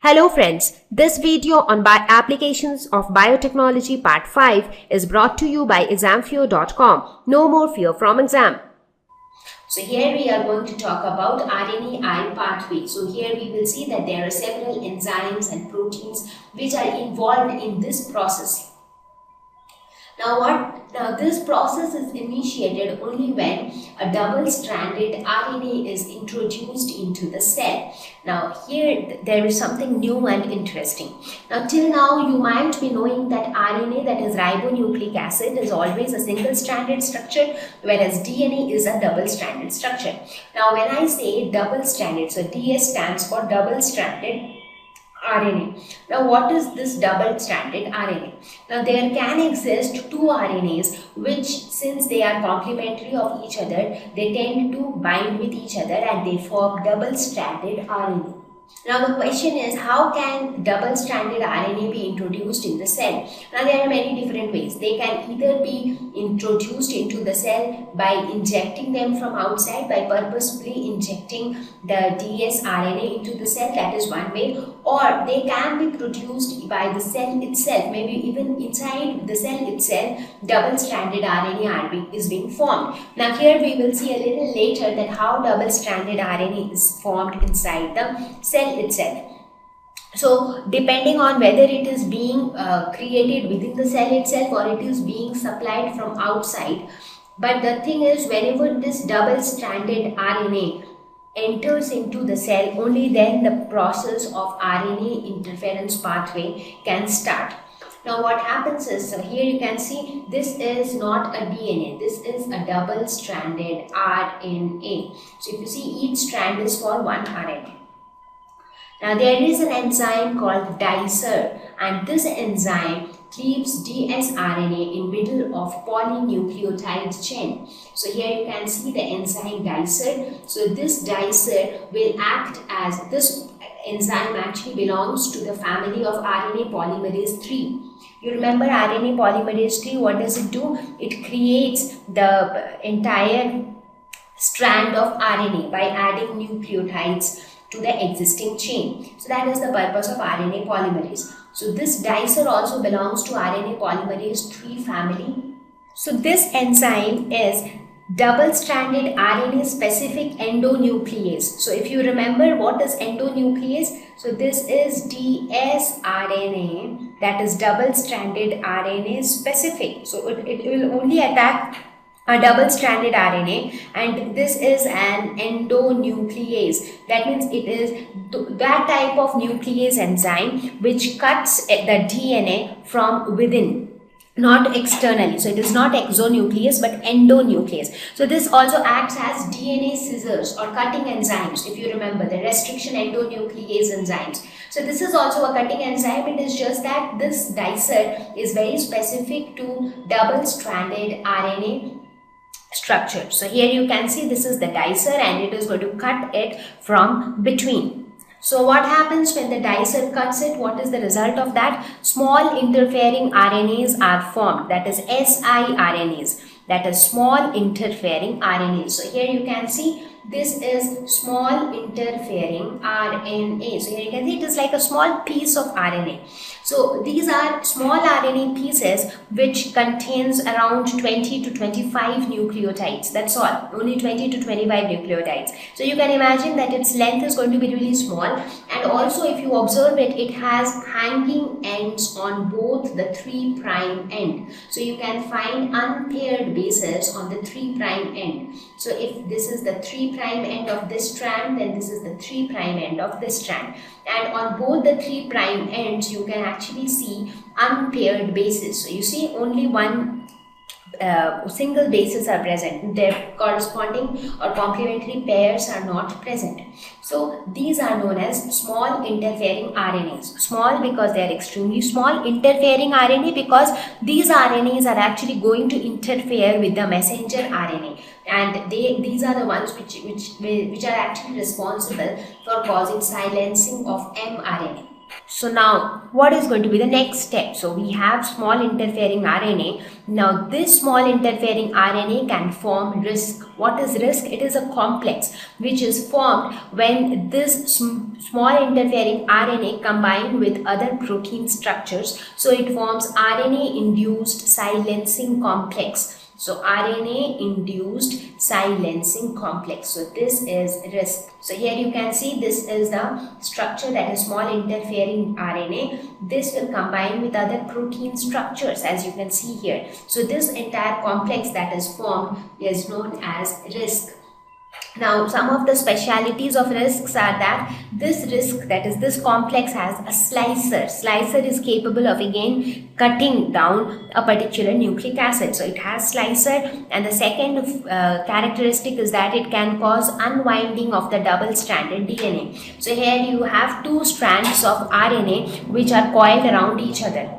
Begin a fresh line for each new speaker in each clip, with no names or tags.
Hello friends, this video on applications of biotechnology part 5 is brought to you by examfear.com. No more fear from exam. So here we are going to talk about RNAi pathway. So here we will see that there are several enzymes and proteins which are involved in this process. Now this process is initiated only when a double-stranded RNA is introduced into the cell. Now here there is something new and interesting. Now till now you might be knowing that RNA, that is ribonucleic acid, is always a single-stranded structure, whereas DNA is a double-stranded structure. Now when I say double-stranded, so DS stands for double-stranded RNA. Now what is this double-stranded RNA? Now there can exist two RNAs which, since they are complementary of each other, they tend to bind with each other and they form double-stranded RNA. Now the question is, how can double-stranded RNA be introduced in the cell? Now there are many different ways. They can either be introduced into the cell by injecting them from outside, by purposefully injecting the dsRNA into the cell, that is one way, or they can be produced by the cell itself, maybe even inside the cell itself, double-stranded RNA is being formed. Now here we will see a little later that how double-stranded RNA is formed inside the cell itself. So depending on whether it is being created within the cell itself or it is being supplied from outside, but the thing is, whenever this double-stranded RNA enters into the cell, only then the process of RNA interference pathway can start. Now what happens is, so here you can see this is not a DNA, this is a double-stranded RNA. So if you see, each strand is for one RNA. Now there is an enzyme called dicer, and this enzyme cleaves dsRNA in middle of polynucleotide chain. So here you can see the enzyme dicer. So this dicer will act as, this enzyme actually belongs to the family of RNA polymerase 3. You remember RNA polymerase 3, what does it do? It creates the entire strand of RNA by adding nucleotides to the existing chain. So that is the purpose of RNA polymerase. So this dicer also belongs to RNA polymerase 3 family. So this enzyme is double-stranded RNA specific endonuclease. So if you remember, what is endonuclease? So this is dsRNA, that is double-stranded RNA specific. So it will only attack a double-stranded RNA, and this is an endonuclease. That means it is that type of nuclease enzyme which cuts the DNA from within, not externally. So it is not exonuclease but endonuclease. So this also acts as DNA scissors or cutting enzymes, if you remember the restriction endonuclease enzymes. So this is also a cutting enzyme. It is just that this dicer is very specific to double-stranded RNA structure. So here you can see this is the dicer and it is going to cut it from between. So what happens when the dicer cuts it? What is the result of that? Small interfering RNAs are formed, that is siRNAs, that is small interfering RNAs. So here you can see this is small interfering RNA. So here you can see it is like a small piece of RNA. So these are small RNA pieces which contains around 20 to 25 nucleotides. That's all, only 20 to 25 nucleotides. So you can imagine that its length is going to be really small, and also if you observe it, it has hanging ends on both the 3' end. So you can find unpaired bases on the 3' end. So if this is the 3' end of this strand, then this is the 3' end of this strand. And on both the 3' ends, you can actually see unpaired bases. So you see only one single bases are present. Their corresponding or complementary pairs are not present. So these are known as small interfering RNAs. Small because they are extremely small, interfering RNA because these RNAs are actually going to interfere with the messenger RNA, and these are the ones which are actually responsible for causing silencing of mRNA. So now what is going to be the next step? So we have small interfering RNA. Now this small interfering RNA can form RISC. What is RISC? It is a complex which is formed when this small interfering RNA combine with other protein structures. So it forms RNA induced silencing complex. So RNA induced silencing complex. So this is RISC. So here you can see this is the structure, that is small interfering RNA. This will combine with other protein structures, as you can see here. So this entire complex that is formed is known as RISC. Now, some of the specialities of RISCs are that this RISC, that is this complex, has a slicer. Slicer is capable of again cutting down a particular nucleic acid. So it has slicer, and the second characteristic is that it can cause unwinding of the double-stranded DNA. So here you have two strands of RNA which are coiled around each other.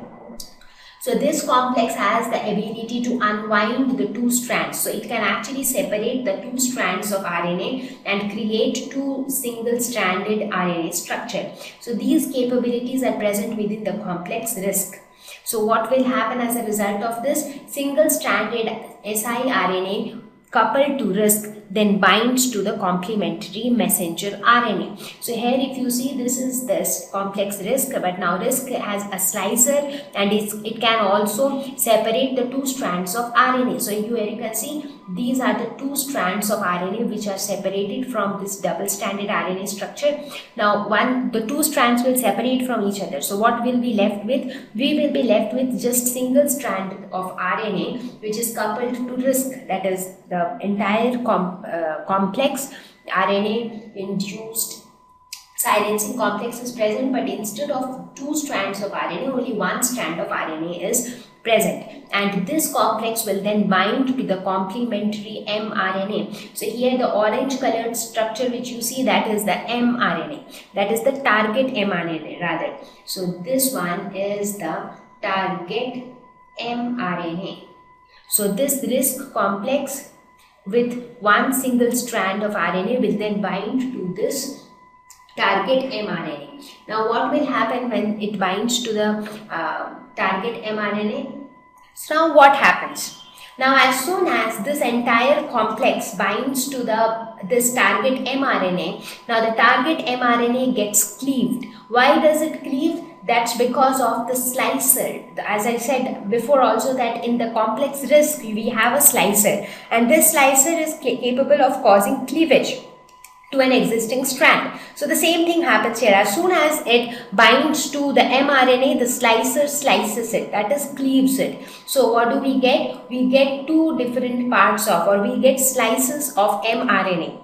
So this complex has the ability to unwind the two strands. So it can actually separate the two strands of RNA and create two single-stranded RNA structure. So these capabilities are present within the complex RISC. So what will happen as a result of this? Single-stranded siRNA coupled to RISC then binds to the complementary messenger RNA. So here if you see, this is this complex RISC, but now RISC has a slicer and it can also separate the two strands of RNA. So here you can see these are the two strands of RNA which are separated from this double-stranded RNA structure. Now the two strands will separate from each other. So what will be left with? We will be left with just single strand of RNA which is coupled to RISC, that is the entire complex RNA induced silencing complex is present, but instead of two strands of RNA, only one strand of RNA is present, and this complex will then bind to the complementary mRNA. So here the orange colored structure which you see, that is the mRNA, that is the target mRNA rather. So this one is the target mRNA. So this RISC complex with one single strand of RNA will then bind to this target mRNA. Now what will happen when it binds to the target mRNA? So now what happens? Now as soon as this entire complex binds to this target mRNA, now the target mRNA gets cleaved. Why does it cleave? That's because of the slicer. As I said before also, that in the complex RISC we have a slicer, and this slicer is capable of causing cleavage to an existing strand. So the same thing happens here. As soon as it binds to the mRNA, the slicer slices it, that is cleaves it. So what do we get? We get two different parts of, or we get slices of mRNA.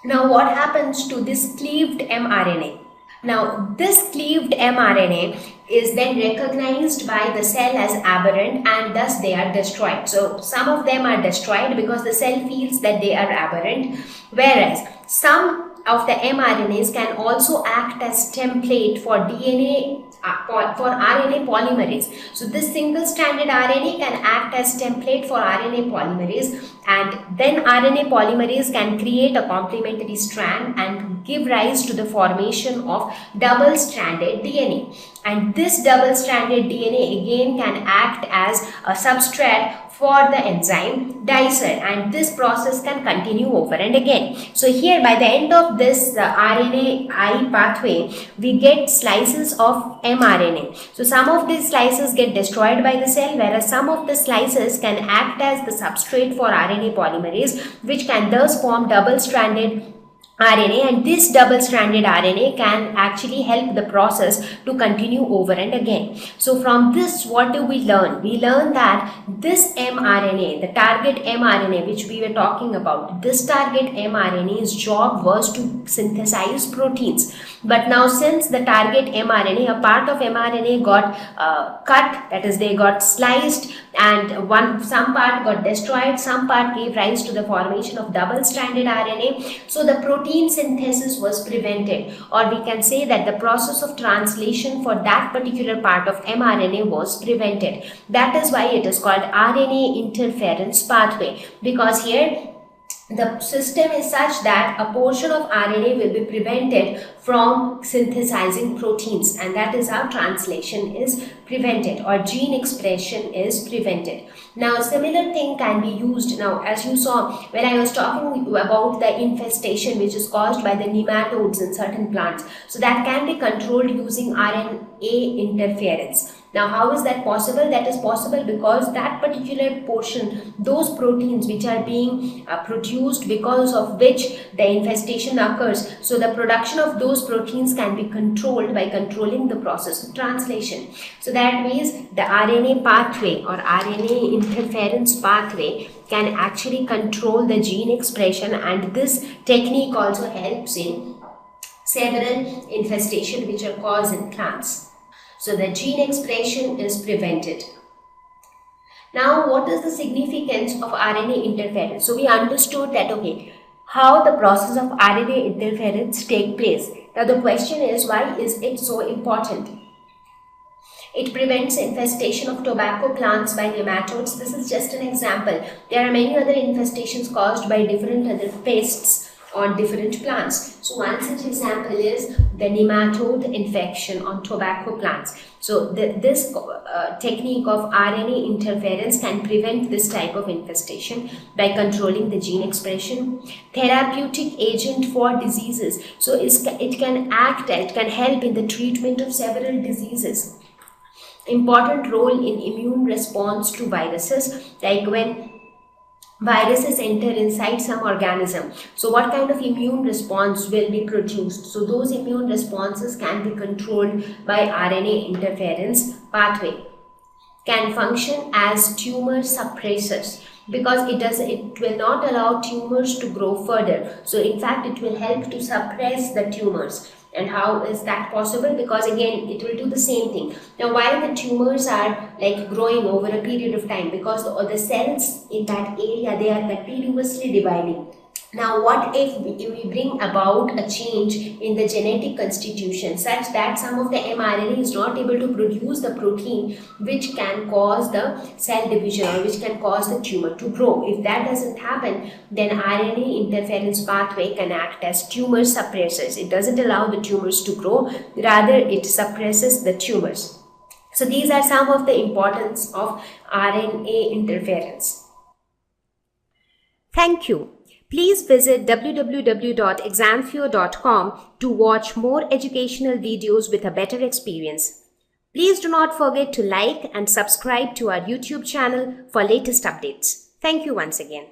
Now what happens to this cleaved mRNA? Now this cleaved mRNA is then recognized by the cell as aberrant, and thus they are destroyed. So some of them are destroyed because the cell feels that they are aberrant, whereas some of the mRNAs can also act as template for DNA, for RNA polymerase. So this single-stranded RNA can act as template for RNA polymerase, and then RNA polymerase can create a complementary strand and give rise to the formation of double-stranded DNA. And this double-stranded DNA again can act as a substrate for the enzyme dicer, and this process can continue over and again. So here by the end of this RNAi pathway, we get slices of mRNA. So some of these slices get destroyed by the cell, whereas some of the slices can act as the substrate for RNA polymerase, which can thus form double-stranded RNA, and this double-stranded RNA can actually help the process to continue over and again. So from this, what do we learn? We learn that this mRNA, the target mRNA which we were talking about, this target mRNA's job was to synthesize proteins. But now since the target mRNA, a part of mRNA got cut, that is they got sliced, and some part got destroyed, some part gave rise to the formation of double-stranded RNA. So the protein synthesis was prevented, or we can say that the process of translation for that particular part of mRNA was prevented. That is why it is called RNA interference pathway, because here the system is such that a portion of RNA will be prevented from synthesizing proteins, and that is how translation is prevented or gene expression is prevented. Now similar thing can be used. Now as you saw when I was talking about the infestation which is caused by the nematodes in certain plants, so that can be controlled using RNA interference. Now how is that possible? That is possible because that particular portion, those proteins which are being produced because of which the infestation occurs, so the production of those proteins can be controlled by controlling the process of translation. So that means the RNA pathway or RNA interference pathway can actually control the gene expression, and this technique also helps in several infestation which are caused in plants. So the gene expression is prevented. Now what is the significance of RNA interference? So we understood that, okay, how the process of RNA interference take place. Now the question is, why is it so important? It prevents infestation of tobacco plants by nematodes. This is just an example. There are many other infestations caused by different other pests on different plants. So one such example is the nematode infection on tobacco plants. So this technique of RNA interference can prevent this type of infestation by controlling the gene expression. Therapeutic agent for diseases. So it can help in the treatment of several diseases. Important role in immune response to viruses, like when viruses enter inside some organism, so what kind of immune response will be produced? So those immune responses can be controlled by RNA interference pathway. Can function as tumor suppressors because it will not allow tumors to grow further. So in fact it will help to suppress the tumors. And how is that possible? Because again it will do the same thing. Now why the tumors are like growing over a period of time? Because the cells in that area, they are continuously dividing. Now what if we bring about a change in the genetic constitution such that some of the mRNA is not able to produce the protein which can cause the cell division or which can cause the tumor to grow? If that doesn't happen, then RNA interference pathway can act as tumor suppressors. It doesn't allow the tumors to grow, rather it suppresses the tumors. So these are some of the importance of RNA interference. Thank you. Please visit www.examfeo.com to watch more educational videos with a better experience. Please do not forget to like and subscribe to our YouTube channel for latest updates. Thank you once again.